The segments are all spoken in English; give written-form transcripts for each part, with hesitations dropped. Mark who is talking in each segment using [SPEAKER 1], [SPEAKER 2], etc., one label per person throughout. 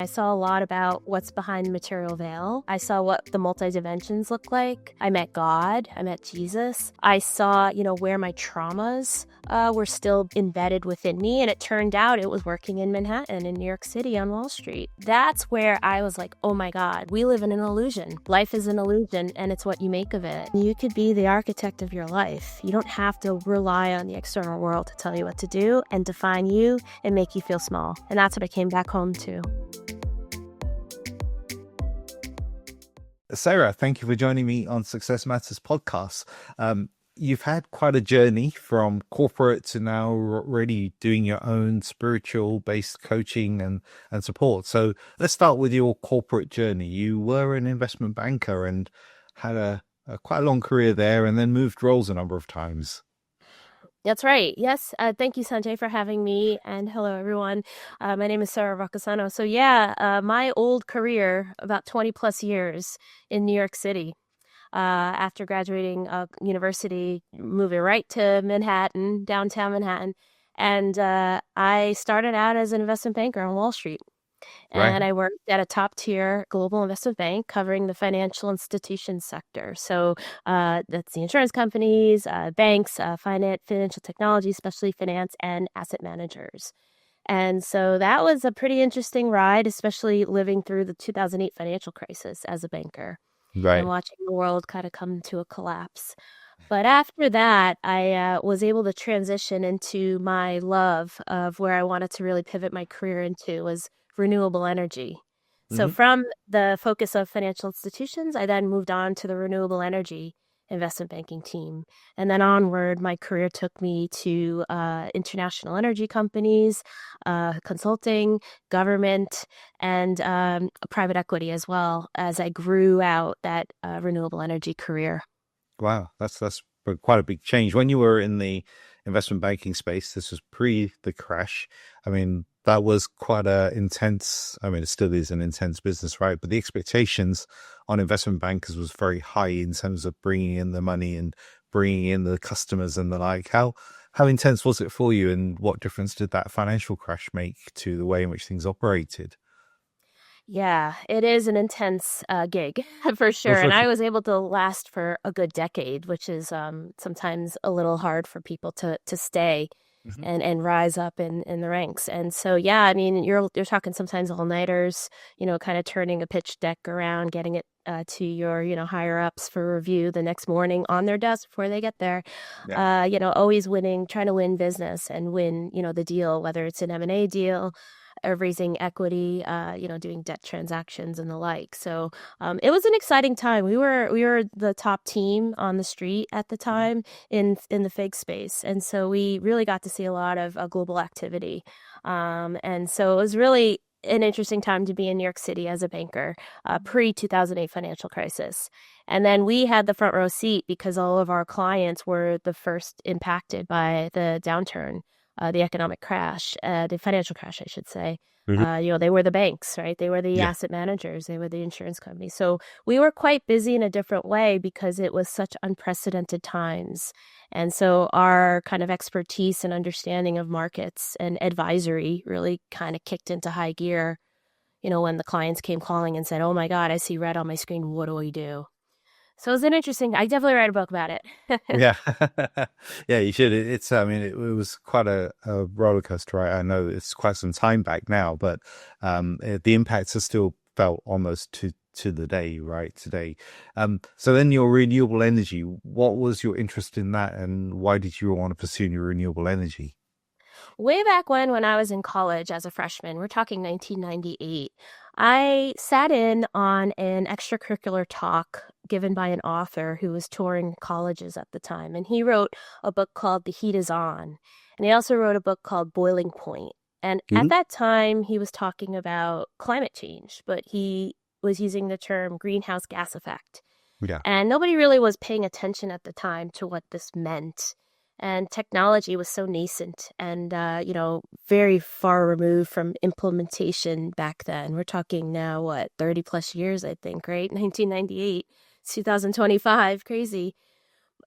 [SPEAKER 1] I saw a lot about what's behind the material veil. I saw what the multi-dimensions look like. I met God. I met Jesus. I saw, where my traumas were still embedded within me. And it turned out it was working in Manhattan, in New York City, on Wall Street. That's where I was like, oh my God, we live in an illusion. Life is an illusion, and it's what you make of it. You could be the architect of your life. You don't have to rely on the external world to tell you what to do and define you and make you feel small. And that's what I came back home to.
[SPEAKER 2] Sarah, thank you for joining me on Success Matters podcast. You've had quite a journey from corporate to now really doing your own spiritual-based coaching and support. So let's start with your corporate journey. You were an investment banker and had a quite a long career there, and then moved roles a number of times.
[SPEAKER 1] That's right. Yes. Thank you, Sanjay, for having me. And hello, everyone. My name is Sara Roccisano. So my old career, about 20 plus years in New York City. After graduating university, moving right to Manhattan, downtown Manhattan. And I started out as an investment banker on Wall Street.
[SPEAKER 2] Right.
[SPEAKER 1] And I worked at a top-tier global investment bank covering the financial institution sector. So that's the insurance companies, banks, financial technology, especially finance, and asset managers. And so that was a pretty interesting ride, especially living through the 2008 financial crisis as a banker
[SPEAKER 2] Right.
[SPEAKER 1] and watching the world kind of come to a collapse. But after that, I was able to transition into my love of where I wanted to really pivot my career into was renewable energy. So from the focus of financial institutions, I then moved on to the renewable energy investment banking team. And then onward, my career took me to international energy companies, consulting, government, and private equity as well as I grew out that renewable energy career.
[SPEAKER 2] Wow, that's quite a big change. When you were in the investment banking space, this was pre the crash. I mean, that was quite it still is an intense business, right? But the expectations on investment bankers was very high in terms of bringing in the money and bringing in the customers and the like. How intense was it for you, and what difference did that financial crash make to the way in which things operated?
[SPEAKER 1] Yeah, it is an intense gig for sure. And I was able to last for a good decade, which is sometimes a little hard for people to stay and rise up in the ranks. And so, yeah, I mean, you're talking sometimes all-nighters, kind of turning a pitch deck around, getting it to your, higher ups for review the next morning on their desk before they get there.
[SPEAKER 2] Yeah.
[SPEAKER 1] Always trying to win business and win, the deal, whether it's an M&A deal, raising equity, doing debt transactions and the like. So it was an exciting time. We were the top team on the street at the time in the FIG space, and so we really got to see a lot of global activity. And so it was really an interesting time to be in New York City as a banker, pre-2008 financial crisis. And then we had the front row seat because all of our clients were the first impacted by the downturn. The economic crash, the financial crash, I should say. They were the banks, right? They were the asset managers. They were the insurance companies. So we were quite busy in a different way because it was such unprecedented times. And so our kind of expertise and understanding of markets and advisory really kind of kicked into high gear, when the clients came calling and said, oh my God, I see red on my screen. What do we do? So it's I definitely write a book about it.
[SPEAKER 2] Yeah. Yeah, you should. It was quite a roller coaster, right? I know it's quite some time back now, but the impacts are still felt almost to the day, right? Today. So then your renewable energy, what was your interest in that, and why did you want to pursue your renewable energy?
[SPEAKER 1] Way back when I was in college as a freshman, we're talking 1998, I sat in on an extracurricular talk given by an author who was touring colleges at the time. And he wrote a book called The Heat Is On. And he also wrote a book called Boiling Point. And at that time, he was talking about climate change, but he was using the term greenhouse gas effect.
[SPEAKER 2] Yeah.
[SPEAKER 1] And nobody really was paying attention at the time to what this meant. And technology was so nascent and, very far removed from implementation back then. We're talking now, 30 plus years, I think, right? 1998, 2025, crazy.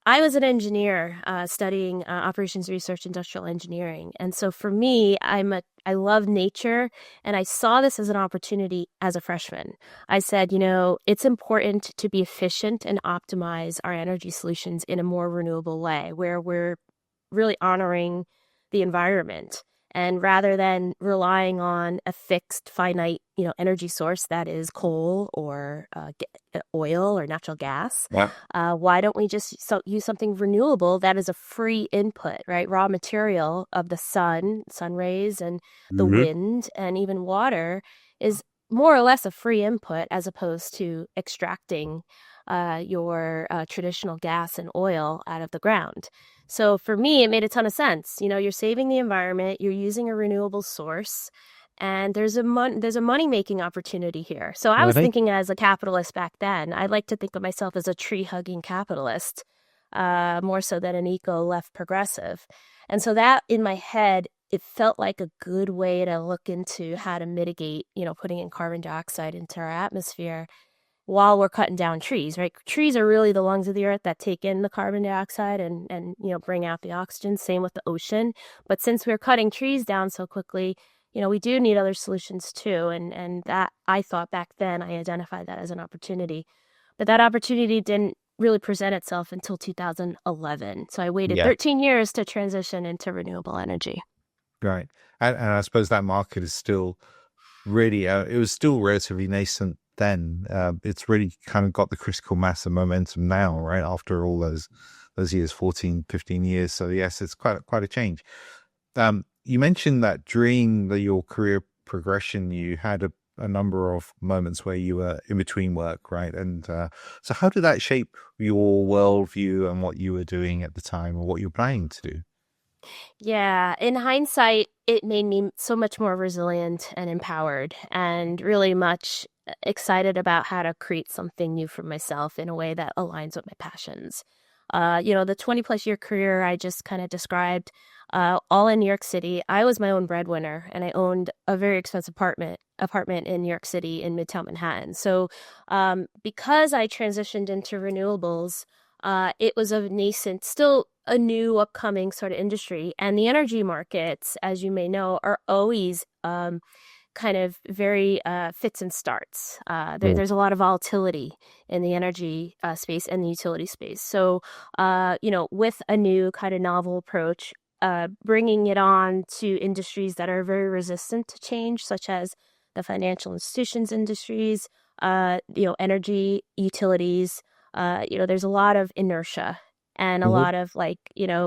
[SPEAKER 1] I was an engineer studying operations research, industrial engineering, and so for me, I love nature, and I saw this as an opportunity as a freshman. I said, it's important to be efficient and optimize our energy solutions in a more renewable way, where we're really honoring the environment. And rather than relying on a fixed, finite, energy source that is coal or oil or natural gas,
[SPEAKER 2] Yeah.
[SPEAKER 1] why don't we just use something renewable that is a free input, right? Raw material of the sun rays, and the
[SPEAKER 2] Hmm.
[SPEAKER 1] wind, and even water is more or less a free input as opposed to extracting your traditional gas and oil out of the ground. So for me, it made a ton of sense. You're saving the environment, you're using a renewable source, and there's a money making opportunity here. So I was
[SPEAKER 2] Really?
[SPEAKER 1] thinking as a capitalist back then. I like to think of myself as a tree hugging capitalist, more so than an eco left progressive. And so that in my head, it felt like a good way to look into how to mitigate, putting in carbon dioxide into our atmosphere while we're cutting down trees, right? Trees are really the lungs of the earth that take in the carbon dioxide and bring out the oxygen. Same with the ocean. But since we're cutting trees down so quickly, we do need other solutions too. And that, I thought back then, I identified that as an opportunity. But that opportunity didn't really present itself until 2011. So I waited
[SPEAKER 2] Yeah.
[SPEAKER 1] 13 years to transition into renewable energy.
[SPEAKER 2] Right. And I suppose that market is still really, it was still relatively nascent then. It's really kind of got the critical mass and momentum now, right? After all those years, 14, 15 years. So yes, it's quite a change. You mentioned that during your career progression, you had a number of moments where you were in between work, right? And so how did that shape your worldview and what you were doing at the time or what you're planning to do?
[SPEAKER 1] Yeah, in hindsight, it made me so much more resilient and empowered, and really much excited about how to create something new for myself in a way that aligns with my passions. The 20 plus year career I just kind of described, all in New York City. I was my own breadwinner, and I owned a very expensive apartment in New York City in Midtown Manhattan. So, because I transitioned into renewables, it was a nascent, still a new upcoming sort of industry. And the energy markets, as you may know, are always kind of very fits and starts.
[SPEAKER 2] Mm.
[SPEAKER 1] There's a lot of volatility in the energy space and the utility space. So, with a new kind of novel approach, bringing it on to industries that are very resistant to change, such as the financial institutions industries, energy, utilities. There's a lot of inertia and a
[SPEAKER 2] Mhm.
[SPEAKER 1] lot of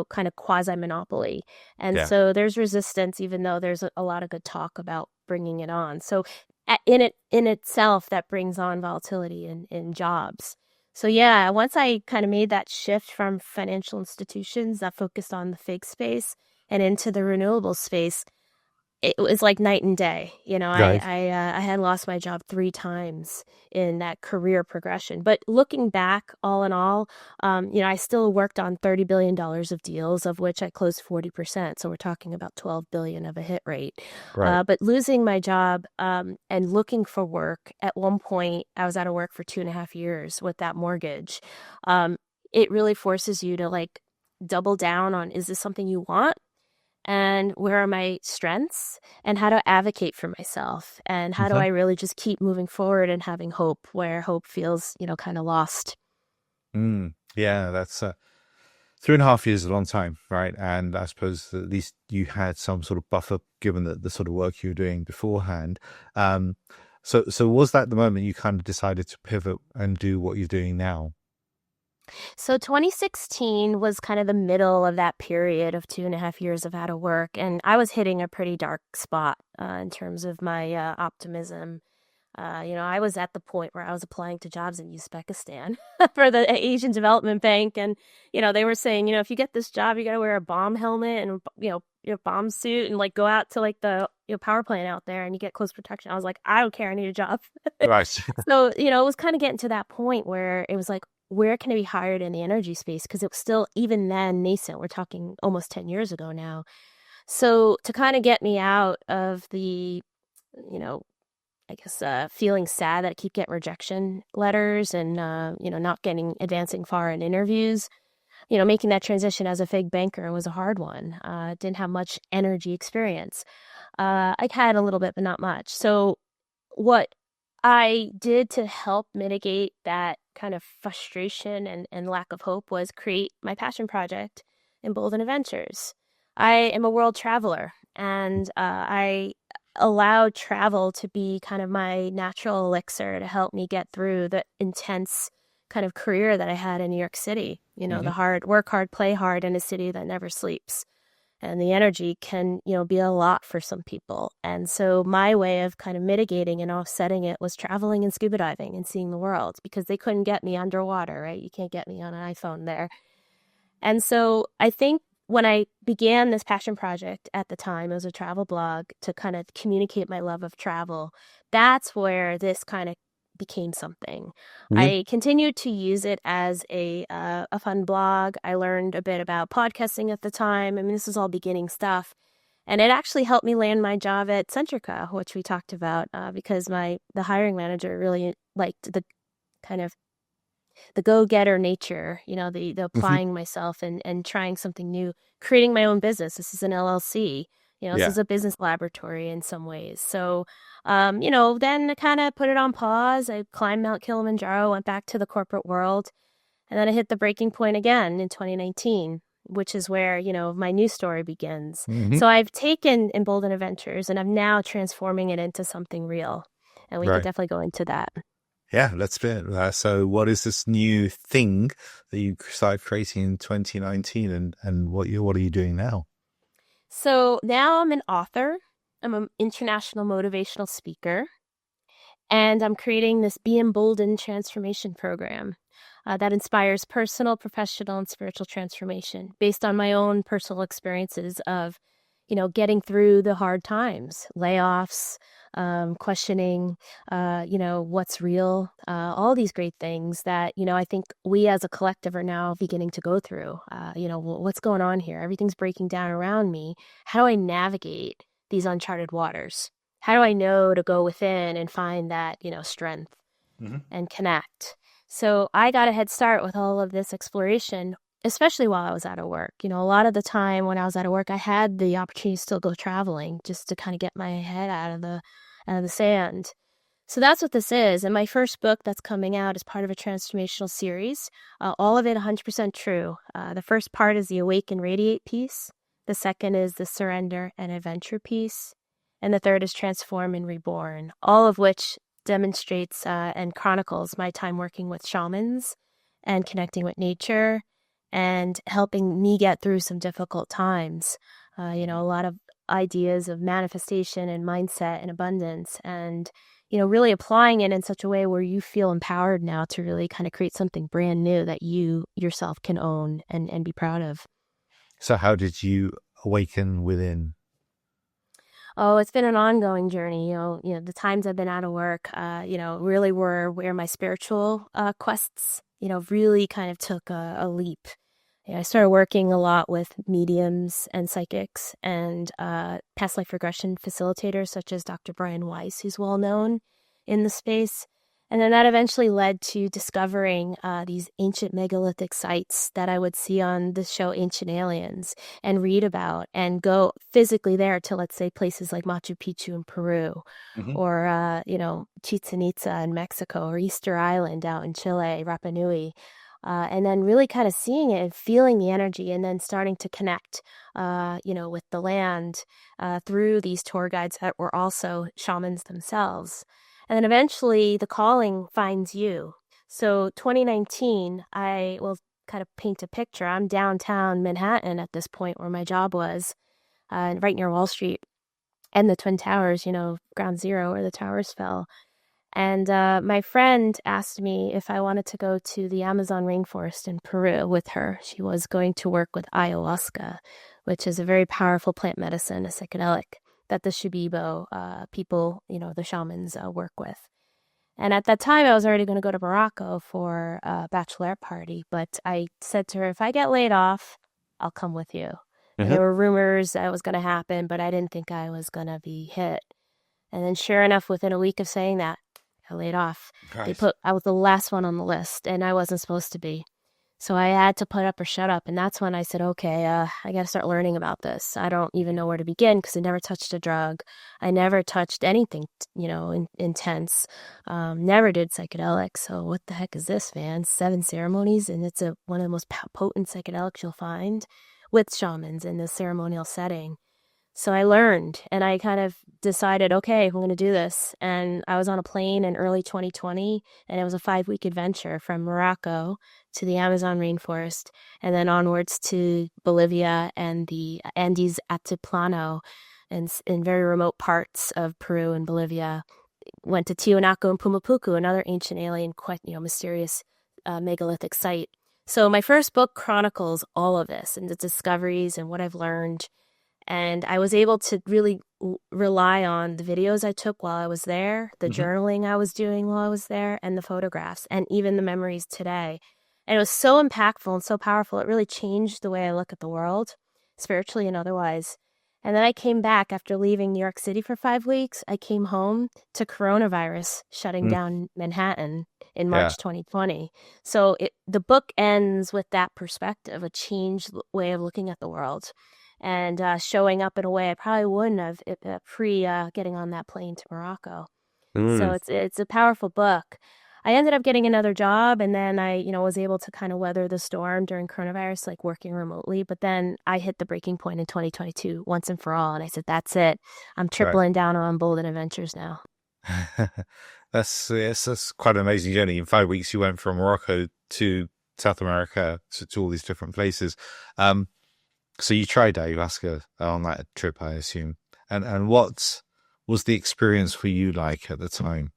[SPEAKER 1] kind of quasi monopoly. And
[SPEAKER 2] Yeah.
[SPEAKER 1] so there's resistance, even though there's a lot of good talk about bringing it on. So in itself, that brings on volatility in jobs. So yeah, once I kind of made that shift from financial institutions that focused on the FIG space and into the renewable space, it was like night and day.
[SPEAKER 2] Right.
[SPEAKER 1] I had lost my job 3 times in that career progression. But looking back, all in all, I still worked on $30 billion of deals, of which I closed 40%. So we're talking about 12 billion of a hit rate.
[SPEAKER 2] Right.
[SPEAKER 1] But losing my job and looking for work, at one point, I was out of work for 2.5 years with that mortgage. Um, it really forces you to double down on, is this something you want? And where are my strengths, and how to advocate for myself, and how do
[SPEAKER 2] Mhm.
[SPEAKER 1] I really just keep moving forward and having hope where hope feels, kind of lost.
[SPEAKER 2] Yeah, that's 3.5 years is a long time, right? And I suppose at least you had some sort of buffer given the sort of work you were doing beforehand. Um, so was that the moment you kind of decided to pivot and do what you're doing now?
[SPEAKER 1] So 2016 was kind of the middle of that period of 2.5 years of out of work, and I was hitting a pretty dark spot in terms of my optimism. I was at the point where I was applying to jobs in Uzbekistan for the Asian Development Bank, and they were saying, if you get this job, you got to wear a bomb helmet and your bomb suit and go out to the power plant out there, and you get close protection. I was like, I don't care, I need a job.
[SPEAKER 2] Right.
[SPEAKER 1] So it was kind of getting to that point where it was like, where can I be hired in the energy space? Because it was still, even then, nascent. We're talking almost 10 years ago now. So to kind of get me out of the, you know, I guess feeling sad that I keep getting rejection letters and not advancing far in interviews. making that transition as a fake banker was a hard one. Didn't have much energy experience. I had a little bit, but not much. So what I did to help mitigate that kind of frustration and lack of hope was create my passion project, Emboldened Adventures. I am a world traveler, and I allowed travel to be kind of my natural elixir to help me get through the intense kind of career that I had in New York City. The
[SPEAKER 2] Hmm.
[SPEAKER 1] hard work hard, play hard in a city that never sleeps, and the energy can be a lot for some people. And so my way of kind of mitigating and offsetting it was traveling and scuba diving and seeing the world, because they couldn't get me underwater, right? You can't get me on an iPhone there. And so I think when I began this passion project at the time, it was a travel blog to kind of communicate my love of travel. That's where this kind of became something.
[SPEAKER 2] Hmm.
[SPEAKER 1] I continued to use it as a fun blog. I learned a bit about podcasting at the time. I mean, this is all beginning stuff. And it actually helped me land my job at Centrica, which we talked about, because the hiring manager really liked the kind of the go-getter nature, the
[SPEAKER 2] Hmm.
[SPEAKER 1] applying myself and trying something new, creating my own business. This is an LLC. This
[SPEAKER 2] Yeah.
[SPEAKER 1] is a business laboratory in some ways. So, then I kind of put it on pause. I climbed Mount Kilimanjaro, went back to the corporate world, and then I hit the breaking point again in 2019, which is where, my new story begins.
[SPEAKER 2] Hmm.
[SPEAKER 1] So I've taken Emboldened Adventures and I'm now transforming it into something real. And we could
[SPEAKER 2] Right.
[SPEAKER 1] definitely go into that.
[SPEAKER 2] Yeah, let's do it. So what is this new thing that you started creating in 2019, and what are you doing now?
[SPEAKER 1] So now I'm an author. I'm an international motivational speaker, and I'm creating this Be Emboldened transformation program that inspires personal, professional, and spiritual transformation based on my own personal experiences of, getting through the hard times, layoffs, questioning, what's real, all these great things that, I think we as a collective are now beginning to go through. What's going on here? Everything's breaking down around me. How do I navigate these uncharted waters? How do I know to go within and find that, strength
[SPEAKER 2] Hmm.
[SPEAKER 1] and connect? So I got a head start with all of this exploration, especially while I was out of work. A lot of the time when I was out of work, I had the opportunity to still go traveling just to kind of get my head out of the sand. So that's what this is. And my first book that's coming out is part of a transformational series, all of it 100% true. The first part is the Awake and Radiate piece. The second is the Surrender and Adventure piece. And the third is Transform and Reborn, all of which demonstrates and chronicles my time working with shamans and connecting with nature and helping me get through some difficult times. A lot of ideas of manifestation and mindset and abundance, and really applying it in such a way where you feel empowered now to really kind of create something brand new that you yourself can own and be proud of.
[SPEAKER 2] So how did you awaken within?
[SPEAKER 1] Oh, it's been an ongoing journey. The times I've been out of work, really were where my spiritual quests, really kind of took a leap. I started working a lot with mediums and psychics and past life regression facilitators such as Dr. Brian Weiss, who's well known in the space. And then that eventually led to discovering these ancient megalithic sites that I would see on the show Ancient Aliens and read about and go physically there to, let's say, places like Machu Picchu in Peru
[SPEAKER 2] Hmm.
[SPEAKER 1] or, Chichen Itza in Mexico or Easter Island out in Chile, Rapa Nui. And then really kind of seeing it and feeling the energy and then starting to connect, with the land through these tour guides that were also shamans themselves. And then eventually the calling finds you. So 2019, I will kind of paint a picture. I'm downtown Manhattan at this point where my job was, right near Wall Street and the Twin Towers, ground zero where the towers fell. And my friend asked me if I wanted to go to the Amazon rainforest in Peru with her. She was going to work with ayahuasca, which is a very powerful plant medicine, a psychedelic that the Shipibo people, the shamans, work with. And at that time, I was already going to go to Morocco for a bachelorette party, but I said to her, if I get laid off, I'll come with you. And
[SPEAKER 2] Uh-huh.
[SPEAKER 1] there were rumors that it was going to happen, but I didn't think I was going to be hit. And then sure enough, within a week of saying that, I laid off.
[SPEAKER 2] Right.
[SPEAKER 1] I was the last one on the list and I wasn't supposed to be. So I had to put up or shut up. And that's when I said, okay, I got to start learning about this. I don't even know where to begin because I never touched a drug. I never touched anything, intense. Never did psychedelics. So what the heck is this, man? 7 ceremonies, and it's one of the most potent psychedelics you'll find with shamans in the ceremonial setting. So I learned and I kind of decided, okay, I'm going to do this. And I was on a plane in early 2020, and it was a 5-week adventure from Morocco to the Amazon rainforest and then onwards to Bolivia and the Andes Altiplano and in very remote parts of Peru and Bolivia. Went to Tiwanaku and Pumapuku, another ancient alien, quite mysterious megalithic site. So my first book chronicles all of this and the discoveries and what I've learned, and I was able to really rely on the videos I took while I was there, the
[SPEAKER 2] Hmm.
[SPEAKER 1] journaling I was doing while I was there, and the photographs, and even the memories today. And it was so impactful and so powerful. It really changed the way I look at the world, spiritually and otherwise. And then I came back after leaving New York City for 5 weeks. I came home to coronavirus shutting
[SPEAKER 2] Mm.
[SPEAKER 1] down Manhattan in
[SPEAKER 2] Yeah.
[SPEAKER 1] March 2020. So the book ends with that perspective, a changed way of looking at the world and showing up in a way I probably wouldn't have pre getting on that plane to Morocco. So
[SPEAKER 2] Mm.
[SPEAKER 1] it's a powerful book. I ended up getting another job, and then I was able to kind of weather the storm during coronavirus, like working remotely. But then I hit the breaking point in 2022 once and for all, and I said, "That's it. I'm
[SPEAKER 2] Right.
[SPEAKER 1] tripling down on Emboldened Adventures now."
[SPEAKER 2] That's yes, that's quite an amazing journey. In 5 weeks, you went from Morocco to South America to all these different places. Um, so you tried ayahuasca on that trip, I assume. And what was the experience for you like at the time?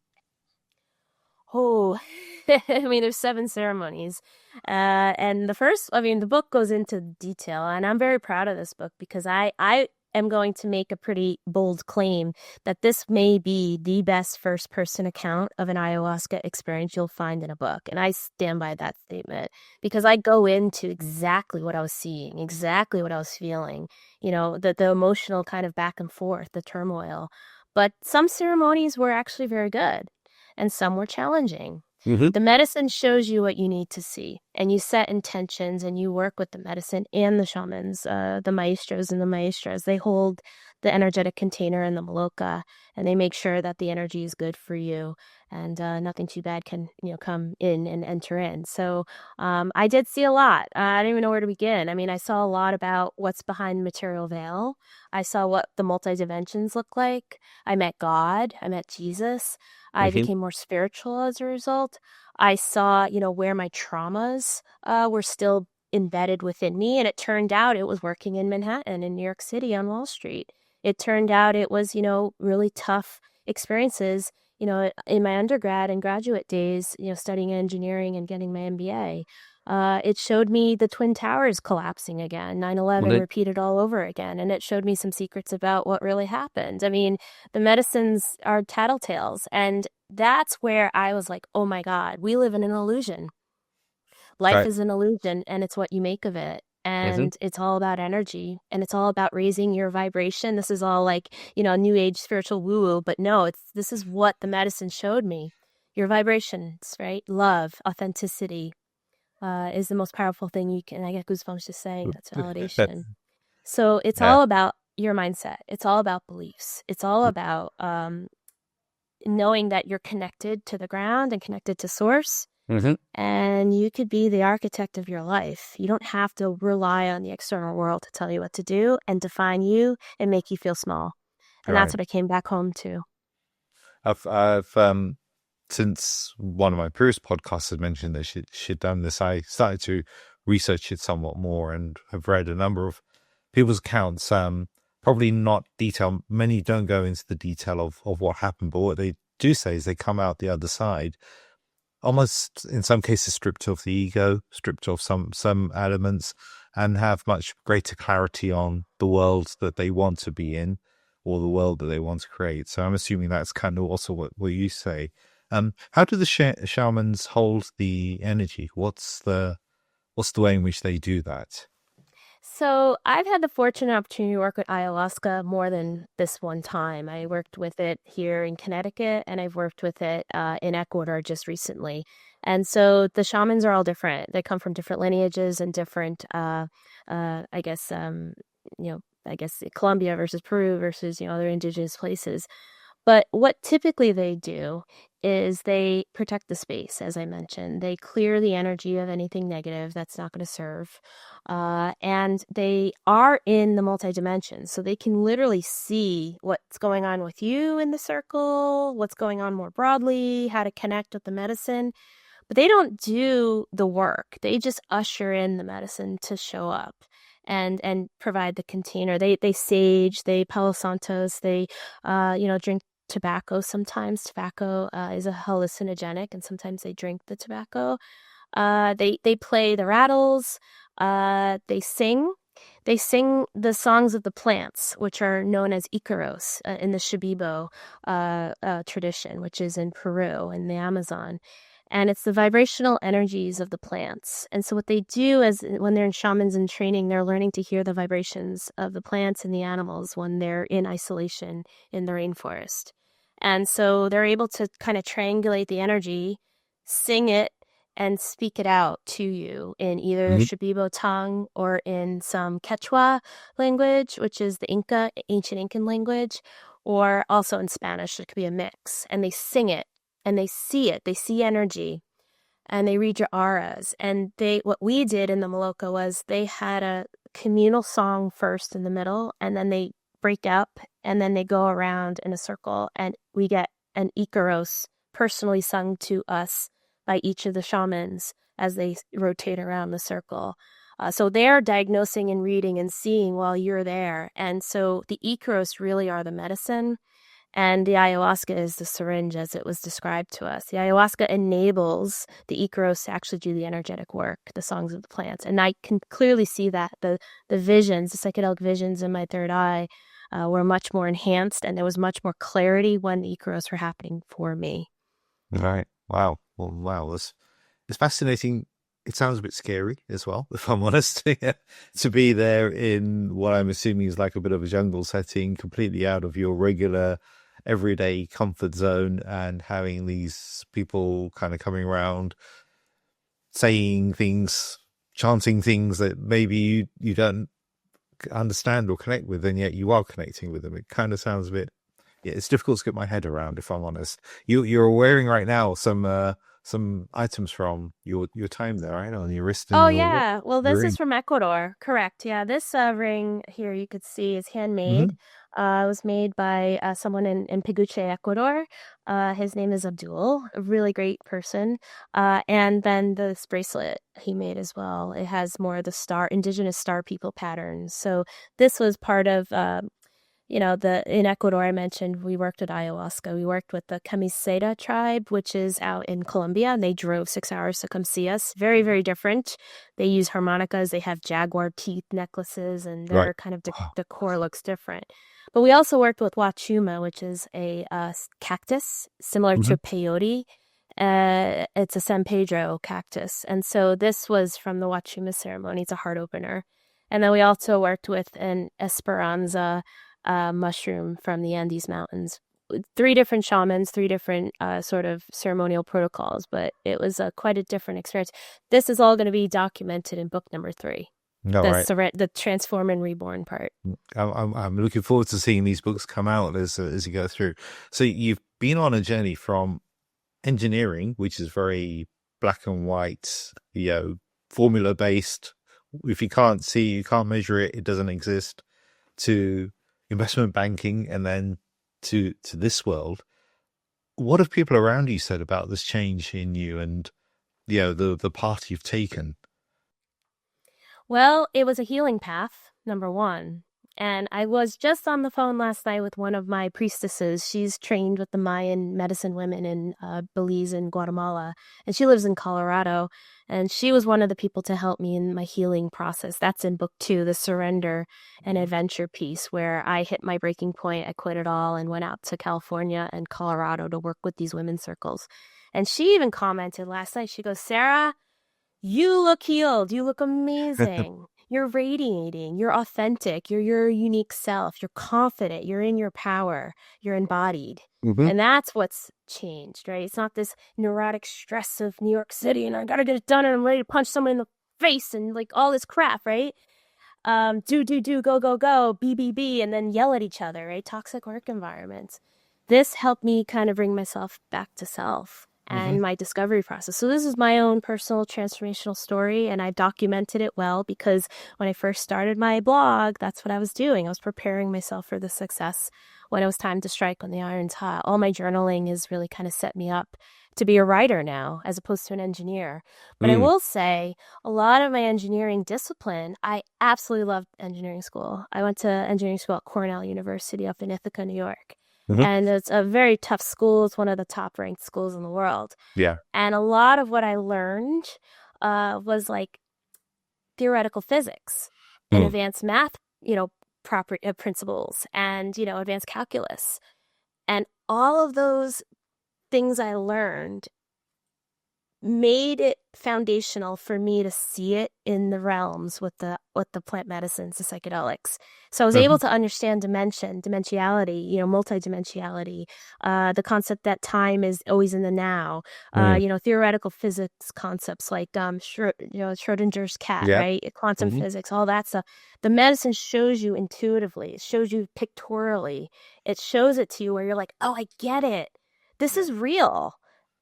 [SPEAKER 1] Oh, I mean, there's 7 ceremonies. And the book goes into detail, and I'm very proud of this book because I am going to make a pretty bold claim that this may be the best first person account of an ayahuasca experience you'll find in a book. And I stand by that statement because I go into exactly what I was seeing, exactly what I was feeling, the emotional kind of back and forth, the turmoil. But some ceremonies were actually very good and some were challenging.
[SPEAKER 2] Hmm.
[SPEAKER 1] The medicine shows you what you need to see, and you set intentions and you work with the medicine and the shamans, the maestros and the maestras. They hold the energetic container in the maloka, and they make sure that the energy is good for you and nothing too bad can come in and enter in. So I did see a lot. I don't even know where to begin. I mean, I saw a lot about what's behind the material veil. I saw what the multi-dimensions look like. I met God. I met Jesus. I
[SPEAKER 2] Hmm.
[SPEAKER 1] became more spiritual as a result. I saw, where my traumas were still embedded within me. And it turned out it was working in Manhattan, in New York City, on Wall Street. It turned out it was, really tough experiences, in my undergrad and graduate days, studying engineering and getting my MBA. It showed me the Twin Towers collapsing again, 9/11
[SPEAKER 2] Well,
[SPEAKER 1] repeated all over again. And it showed me some secrets about what really happened. I mean, the medicines are tattletales. And that's where I was like, oh my God, we live in an illusion. Life
[SPEAKER 2] right.
[SPEAKER 1] is an illusion, and it's what you make of it.
[SPEAKER 2] Hmm.
[SPEAKER 1] And it's all about energy, and it's all about raising your vibration. This is all like, new age spiritual woo woo, but no, this is what the medicine showed me. Your vibrations, right? Love, authenticity, is the most powerful thing you can. I get goosebumps just saying that's
[SPEAKER 2] That,
[SPEAKER 1] validation. So it's
[SPEAKER 2] yeah.
[SPEAKER 1] all about your mindset. It's all about beliefs. It's all about knowing that you're connected to the ground and connected to source,
[SPEAKER 2] Hmm.
[SPEAKER 1] and you could be the architect of your life. You don't have to rely on the external world to tell you what to do and define you and make you feel small. And that's
[SPEAKER 2] Right.
[SPEAKER 1] what I came back home to.
[SPEAKER 2] I've since one of my previous podcasts had mentioned that she'd done this, I started to research it somewhat more and have read a number of people's accounts. Probably not detail. Many don't go into the detail of what happened, but what they do say is they come out the other side, almost in some cases stripped of the ego, stripped of some elements, and have much greater clarity on the world that they want to be in or the world that they want to create. So I'm assuming that's kind of also what you say. How do the shamans hold the energy? What's the way in which they do that?
[SPEAKER 1] So I've had the fortunate opportunity to work with ayahuasca more than this one time. I worked with it here in Connecticut, and I've worked with it in Ecuador just recently. And so the shamans are all different. They come from different lineages and different, I guess, I guess Colombia versus Peru versus other indigenous places. But what typically they do is they protect the space, as I mentioned. They clear the energy of anything negative that's not going to serve. And they are in the multi dimensions. So they can literally see what's going on with you in the circle, what's going on more broadly, how to connect with the medicine. But they don't do the work. They just usher in the medicine to show up and provide the container. They sage, they Palo Santos, they drink tobacco sometimes. Tobacco is a hallucinogenic, and sometimes they drink the tobacco. They play the rattles. They sing. They sing the songs of the plants, which are known as Icaros in the Shipibo tradition, which is in Peru and the Amazon. And it's the vibrational energies of the plants. And so what they do is when they're in shamans in training, they're learning to hear the vibrations of the plants and the animals when they're in isolation in the rainforest. And so they're able to kind of triangulate the energy, sing it, and speak it out to you in either the
[SPEAKER 2] Mhm.
[SPEAKER 1] Shipibo tongue or in some Quechua language, which is the ancient Incan language, or also in Spanish. It could be a mix. And they sing it and they see it. They see energy and they read your auras. And what we did in the Maloka was they had a communal song first in the middle, and then they break up, and then they go around in a circle, and we get an Icaros personally sung to us by each of the shamans as they rotate around the circle. So they're diagnosing and reading and seeing while you're there. And so the Icaros really are the medicine. And the ayahuasca is the syringe as it was described to us. The ayahuasca enables the Icaros to actually do the energetic work, the songs of the plants. And I can clearly see that the visions, the psychedelic visions in my third eye were much more enhanced, and there was much more clarity when the Icaros were happening for me.
[SPEAKER 2] Right. Wow. Well, wow. It's fascinating. It sounds a bit scary as well, if I'm honest, to be there in what I'm assuming is like a bit of a jungle setting, completely out of your regular everyday comfort zone, and having these people kind of coming around saying things, chanting things that maybe you don't understand or connect with, and yet you are connecting with them. It kind of sounds a bit, yeah, it's difficult to get my head around, if I'm honest. You're wearing right now some items from your time there, right? On your wrist and
[SPEAKER 1] Oh,
[SPEAKER 2] your
[SPEAKER 1] yeah. Well, this is
[SPEAKER 2] ring.
[SPEAKER 1] from Ecuador. Correct. Yeah. This ring here you could see is handmade.
[SPEAKER 2] Mm-hmm.
[SPEAKER 1] It was made by someone in Peguche, Ecuador. His name is Abdul, a really great person. And then this bracelet he made as well. It has more of the indigenous star people patterns. So this was part of the in Ecuador, I mentioned we worked with ayahuasca. We worked with the Camiseta tribe, which is out in Colombia, and they drove 6 hours to come see us. Very, very different. They use harmonicas. They have jaguar teeth necklaces, and
[SPEAKER 2] Right.
[SPEAKER 1] their kind of
[SPEAKER 2] Wow.
[SPEAKER 1] decor looks different. But we also worked with Wachuma, which is a cactus similar
[SPEAKER 2] Mm-hmm.
[SPEAKER 1] to peyote. It's a San Pedro cactus, and so this was from the Wachuma ceremony. It's a heart opener. And then we also worked with an Esperanza mushroom from the Andes Mountains. Three different shamans, three different sort of ceremonial protocols, but it was quite a different experience. This is all going to be documented in book number 3,
[SPEAKER 2] No, right.
[SPEAKER 1] the transform and reborn part.
[SPEAKER 2] I'm looking forward to seeing these books come out as you go through. So you've been on a journey from engineering, which is very black and white, formula based. If you can't see, you can't measure it, it doesn't exist, to investment banking, and then to this world. What have people around you said about this change in you, and the path you've taken?
[SPEAKER 1] Well, it was a healing path, number one. And I was just on the phone last night with one of my priestesses. She's trained with the Mayan medicine women in Belize and Guatemala, and she lives in Colorado. And she was one of the people to help me in my healing process. That's in book 2, the surrender and adventure piece, where I hit my breaking point. I quit it all and went out to California and Colorado to work with these women's circles. And she even commented last night, she goes, Sarah, you look healed. You look amazing. you're radiating, you're authentic, you're your unique self, you're confident, you're in your power, you're embodied.
[SPEAKER 2] Hmm.
[SPEAKER 1] And that's what's changed, right? It's not this neurotic stress of New York City and I gotta get it done and I'm ready to punch someone in the face and like all this crap, right? Do, go, B, and then yell at each other, right? Toxic work environments. This helped me kind of bring myself back to self
[SPEAKER 2] Hmm.
[SPEAKER 1] and my discovery process. So this is my own personal transformational story, and I've documented it well because when I first started my blog, that's what I was doing. I was preparing myself for the success when it was time to strike when the iron's hot. All my journaling has really kind of set me up to be a writer now as opposed to an engineer. But I
[SPEAKER 2] Mm.
[SPEAKER 1] will say a lot of my engineering discipline, I absolutely loved engineering school. I went to engineering school at Cornell University up in Ithaca, New York.
[SPEAKER 2] Hmm.
[SPEAKER 1] And it's a very tough school. It's one of the top ranked schools in the world.
[SPEAKER 2] Yeah.
[SPEAKER 1] And a lot of what I learned was like theoretical physics and
[SPEAKER 2] Mm.
[SPEAKER 1] advanced math, proper principles and, advanced calculus. And all of those things I learned made it foundational for me to see it in the realms with the plant medicines, the psychedelics. So I was able
[SPEAKER 2] Hmm.
[SPEAKER 1] to understand dimensionality, multidimensionality, the concept that time is always in the now,
[SPEAKER 2] Mm.
[SPEAKER 1] theoretical physics concepts like Schrodinger's cat,
[SPEAKER 2] Yep.
[SPEAKER 1] right? Quantum
[SPEAKER 2] Hmm.
[SPEAKER 1] physics, all that stuff. The medicine shows you intuitively, it shows you pictorially, it shows it to you where you're like, oh, I get it. This
[SPEAKER 2] Yeah.
[SPEAKER 1] is real.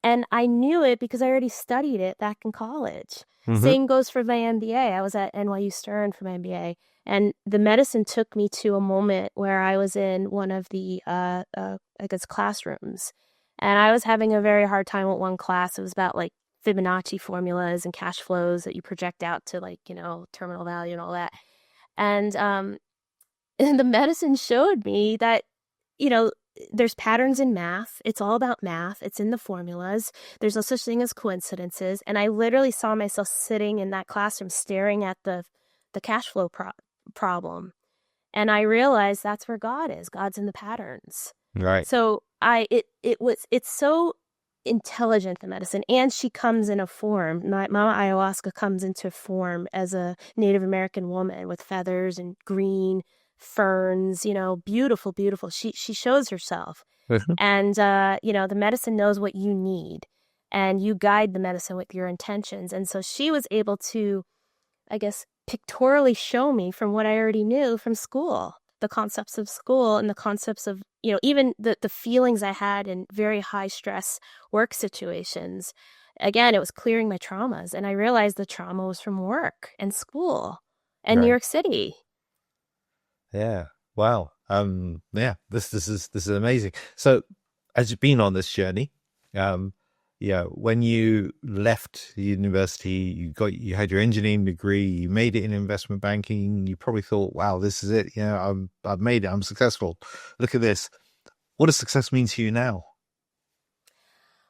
[SPEAKER 1] And I knew it because I already studied it back in college.
[SPEAKER 2] Hmm.
[SPEAKER 1] Same goes for my MBA. I was at NYU Stern for my MBA. And the medicine took me to a moment where I was in one of the, I guess, classrooms. And I was having a very hard time with one class. It was about like Fibonacci formulas and cash flows that you project out to like, terminal value and all that. And and the medicine showed me that, you know, there's patterns in math. It's all about math. It's in the formulas. There's no such thing as coincidences. And I literally saw myself sitting in that classroom staring at the cash flow problem. And I realized that's where God is. God's in the patterns.
[SPEAKER 2] Right.
[SPEAKER 1] So it's so intelligent, the medicine, and she comes in a form. Mama ayahuasca comes into form as a Native American woman with feathers and green ferns, beautiful, beautiful. She shows herself.
[SPEAKER 2] Mhm.
[SPEAKER 1] And the medicine knows what you need. And you guide the medicine with your intentions. And so she was able to, I guess, pictorially show me from what I already knew from school, the concepts of school and the concepts of, even the feelings I had in very high stress work situations. Again, it was clearing my traumas. And I realized the trauma was from work and school and New
[SPEAKER 2] Right.
[SPEAKER 1] York City.
[SPEAKER 2] Yeah. Wow. Yeah. This is amazing. So, as you've been on this journey, um, yeah, when you left university, you had your engineering degree, you made it in investment banking. You probably thought, "Wow, this is it. I've made it. I'm successful. Look at this." What does success mean to you now?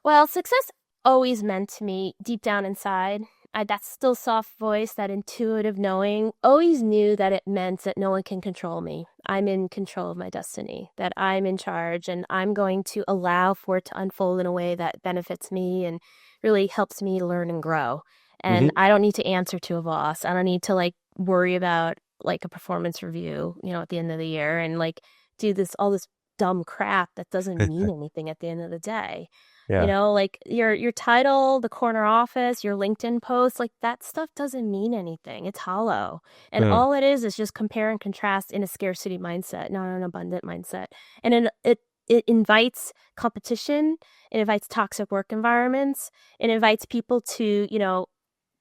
[SPEAKER 1] Well, success always meant to me deep down inside. That still soft voice, that intuitive knowing, always knew that it meant that no one can control me. I'm in control of my destiny, that I'm in charge, and I'm going to allow for it to unfold in a way that benefits me and really helps me learn and grow. And
[SPEAKER 2] Hmm.
[SPEAKER 1] I don't need to answer to a boss. I don't need to like worry about like a performance review, at the end of the year and like do all this dumb crap that doesn't mean anything at the end of the day.
[SPEAKER 2] Yeah.
[SPEAKER 1] Like your title, the corner office, your LinkedIn post, like that stuff doesn't mean anything. It's hollow. And
[SPEAKER 2] Mm.
[SPEAKER 1] all it is just compare and contrast in a scarcity mindset, not an abundant mindset. And it invites competition, it invites toxic work environments, it invites people to,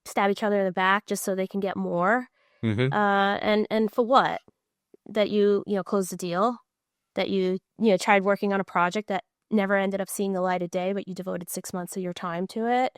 [SPEAKER 1] stab each other in the back just so they can get more.
[SPEAKER 2] Hmm.
[SPEAKER 1] And for what? That you close the deal, that you tried working on a project that never ended up seeing the light of day, but you devoted 6 months of your time to it.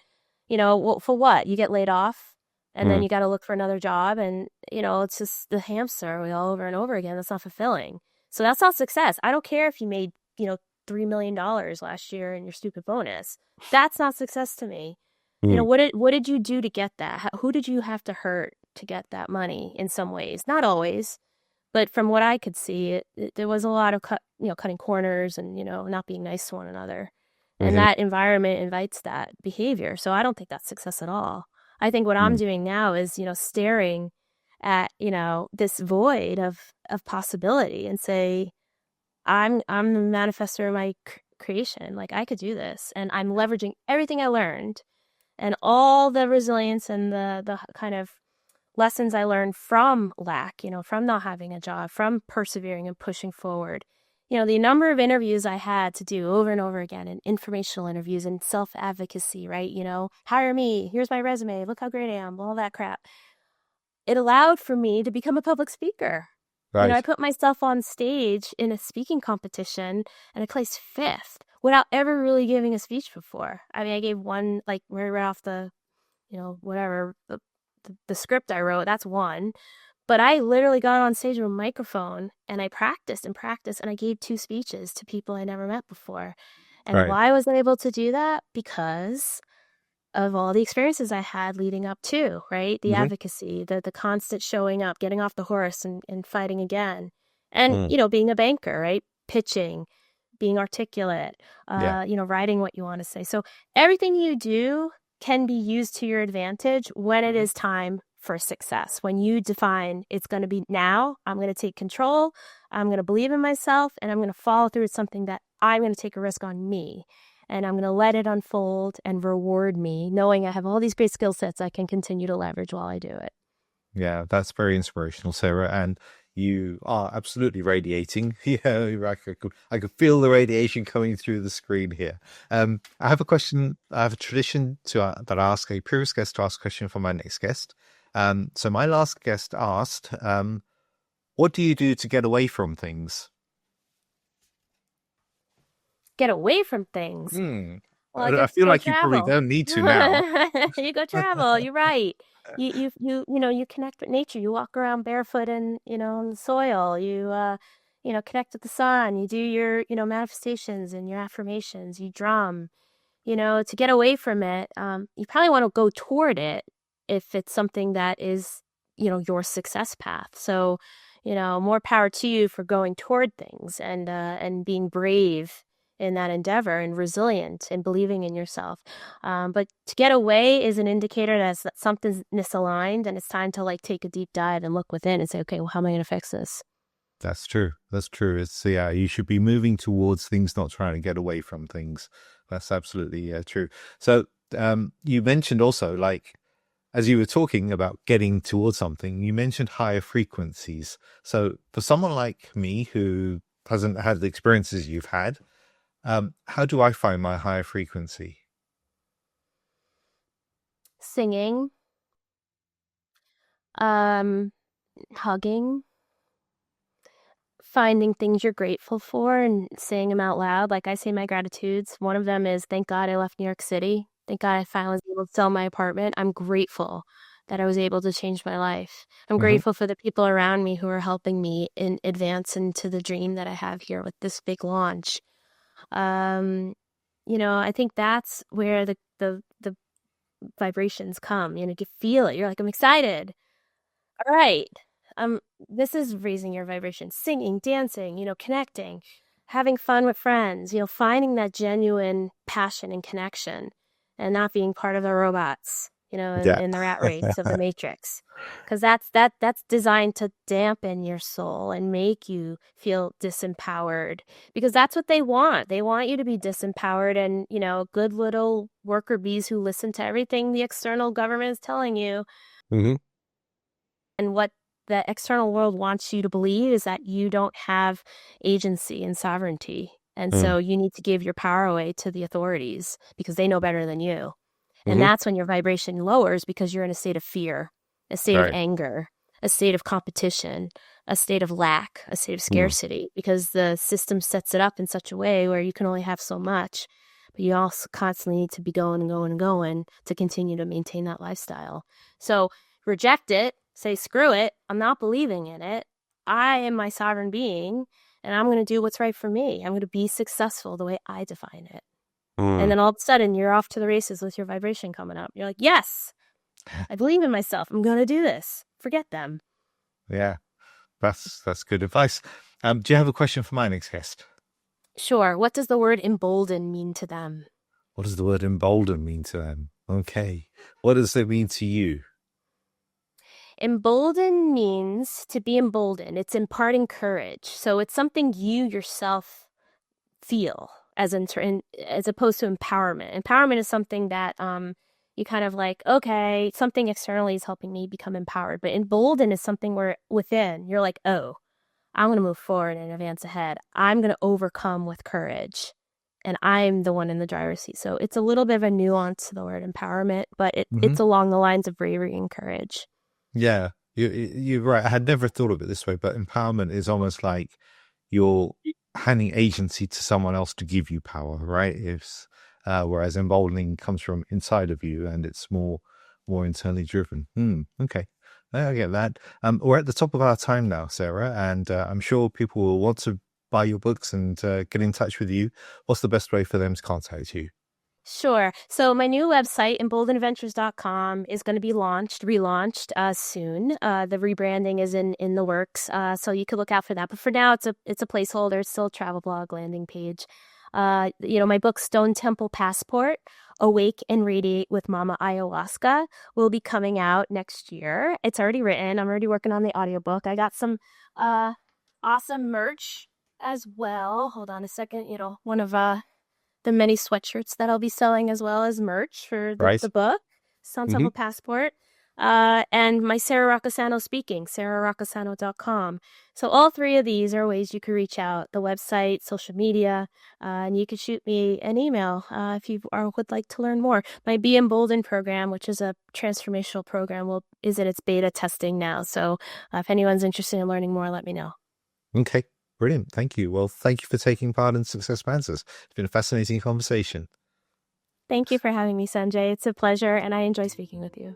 [SPEAKER 1] For what? You get laid off and then
[SPEAKER 2] Mm.
[SPEAKER 1] you got to look for another job. And, it's just the hamster wheel over and over again. That's not fulfilling. So that's not success. I don't care if you made, $3 million last year in your stupid bonus. That's not success to me.
[SPEAKER 2] Mm.
[SPEAKER 1] What did you do to get that? Who did you have to hurt to get that money in some ways? Not always. But from what I could see, there was a lot of cutting corners and not being nice to one another, and
[SPEAKER 2] Hmm.
[SPEAKER 1] that environment invites that behavior. So I don't think that's success at all. I think what I'm
[SPEAKER 2] Mm.
[SPEAKER 1] doing now is staring at, this void of possibility and say, I'm the manifestor of my creation. Like, I could do this, and I'm leveraging everything I learned and all the resilience and the kind of lessons I learned from lack, from not having a job, from persevering and pushing forward. The number of interviews I had to do over and over again, and informational interviews and self-advocacy, right? Hire me, here's my resume, look how great I am, all that crap. It allowed for me to become a public speaker. I
[SPEAKER 2] Right.
[SPEAKER 1] put myself on stage in a speaking competition and I placed fifth without ever really giving a speech before. I mean, I gave one, like, right off the, whatever, the script I wrote, that's one. But I literally got on stage with a microphone and I practiced and practiced, and I gave two speeches to people I never met before. And
[SPEAKER 2] Right.
[SPEAKER 1] why was I able to do that? Because of all the experiences I had leading up to, right? The
[SPEAKER 2] Hmm.
[SPEAKER 1] advocacy, the constant showing up, getting off the horse and fighting again. And,
[SPEAKER 2] Mm.
[SPEAKER 1] being a banker, right? Pitching, being articulate,
[SPEAKER 2] Yeah.
[SPEAKER 1] writing what you want to say. So everything you do can be used to your advantage when it is time for success. When you define it's going to be now, I'm going to take control, I'm going to believe in myself, and I'm going to follow through with something that I'm going to take a risk on me. And I'm going to let it unfold and reward me, knowing I have all these great skill sets I can continue to leverage while I do it.
[SPEAKER 2] Yeah, that's very inspirational, Sarah. And you are absolutely radiating. Yeah, I could feel the radiation coming through the screen here. I have a question. I have a tradition that I ask a previous guest to ask a question for my next guest. So my last guest asked, what do you do to get away from things?
[SPEAKER 1] Get away from things.
[SPEAKER 2] Hmm.
[SPEAKER 1] Well, I
[SPEAKER 2] I
[SPEAKER 1] guess
[SPEAKER 2] feel
[SPEAKER 1] go
[SPEAKER 2] like you probably
[SPEAKER 1] travel.
[SPEAKER 2] don't need to now.
[SPEAKER 1] You go travel. You're right. You connect with nature. You walk around barefoot in, in the soil. Connect with the sun. You do your, manifestations and your affirmations. You drum. To get away from it, you probably want to go toward it if it's something that is, your success path. So, more power to you for going toward things and being brave in that endeavor and resilient and believing in yourself. But to get away is an indicator that something's misaligned and it's time to like take a deep dive and look within and say, okay, well, how am I going to fix this?
[SPEAKER 2] That's true. That's true. It's yeah, you should be moving towards things, not trying to get away from things. That's absolutely true. So, you mentioned also, like, as you were talking about getting towards something, you mentioned higher frequencies. So, for someone like me who hasn't had the experiences you've had, how do I find my higher frequency?
[SPEAKER 1] Singing, um, hugging, finding things you're grateful for and saying them out loud. Like I say my gratitudes. One of them is thank God I left New York City. Thank God I finally was able to sell my apartment. I'm grateful that I was able to change my life. I'm
[SPEAKER 2] Hmm.
[SPEAKER 1] grateful for the people around me who are helping me in advance into the dream that I have here with this big launch. Um, I think that's where the vibrations come. You can feel it. You're like, I'm excited. All right. Um, this is raising your vibration, singing, dancing, connecting, having fun with friends, finding that genuine passion and connection and not being part of the robots,
[SPEAKER 2] Yeah.
[SPEAKER 1] in the rat race of the matrix. Because that's designed to dampen your soul and make you feel disempowered. Because that's what they want. They want you to be disempowered and, good little worker bees who listen to everything the external government is telling you.
[SPEAKER 2] Hmm.
[SPEAKER 1] And what the external world wants you to believe is that you don't have agency and sovereignty. And so you need to give your power away to the authorities because they know better than you. And
[SPEAKER 2] Hmm.
[SPEAKER 1] that's when your vibration lowers because you're in a state of fear, a state of
[SPEAKER 2] Right.
[SPEAKER 1] anger, a state of competition, a state of lack, a state of
[SPEAKER 2] Mm.
[SPEAKER 1] scarcity, because the system sets it up in such a way where you can only have so much. But you also constantly need to be going and going and going to continue to maintain that lifestyle. So reject it, say, screw it, I'm not believing in it. I am my sovereign being, and I'm going to do what's right for me. I'm going to be successful the way I define it. And
[SPEAKER 2] Mm.
[SPEAKER 1] then all of a sudden, you're off to the races with your vibration coming up. You're like, yes, I believe in myself. I'm going to do this. Forget them.
[SPEAKER 2] Yeah, that's good advice. Do you have a question for my next guest?
[SPEAKER 1] Sure. What does the word embolden mean to them?
[SPEAKER 2] What does the word embolden mean to them? Okay. What does it mean to you?
[SPEAKER 1] Emboldened means to be emboldened. It's imparting courage. So it's something you yourself feel as opposed to empowerment. Empowerment is something that you kind of like, okay, something externally is helping me become empowered. But emboldened is something where within you're like, oh, I'm going to move forward and advance ahead. I'm going to overcome with courage. And I'm the one in the driver's seat. So it's a little bit of a nuance to the word empowerment, but it's along the lines of bravery and courage.
[SPEAKER 2] Yeah, you're right. I had never thought of it this way, but empowerment is almost like you're handing agency to someone else to give you power, right? Whereas emboldening comes from inside of you, and it's more internally driven. Okay, I get that. We're at the top of our time now, Sarah, and I'm sure people will want to buy your books and get in touch with you. What's the best way for them to contact you?
[SPEAKER 1] Sure. So my new website, emboldenedventures.com, is going to be relaunched soon. The rebranding is in the works, so you could look out for that. But for now, it's a placeholder. It's still a travel blog landing page. My book, Stone Temple Passport, Awake and Radiate with Mama Ayahuasca, will be coming out next year. It's already written. I'm already working on the audiobook. I got some awesome merch as well. Hold on a second. One of the many sweatshirts that I'll be selling as well as merch for the book, Stone Temple Passport, and my Sara Roccisano speaking, sararoccisano.com. So all three of these are ways you can reach out: the website, social media, and you can shoot me an email if you would like to learn more. My Be Emboldened program, which is a transformational program, is in its beta testing now. So if anyone's interested in learning more, let me know.
[SPEAKER 2] Okay. Brilliant. Thank you. Well, thank you for taking part in Success Matters. It's been a fascinating conversation.
[SPEAKER 1] Thank you for having me, Sanjay. It's a pleasure, and I enjoy speaking with you.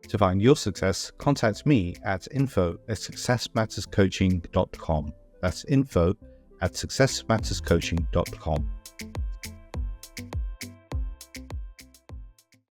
[SPEAKER 2] To find your success, contact me at info@successmatterscoaching.com. That's info@successmatterscoaching.com.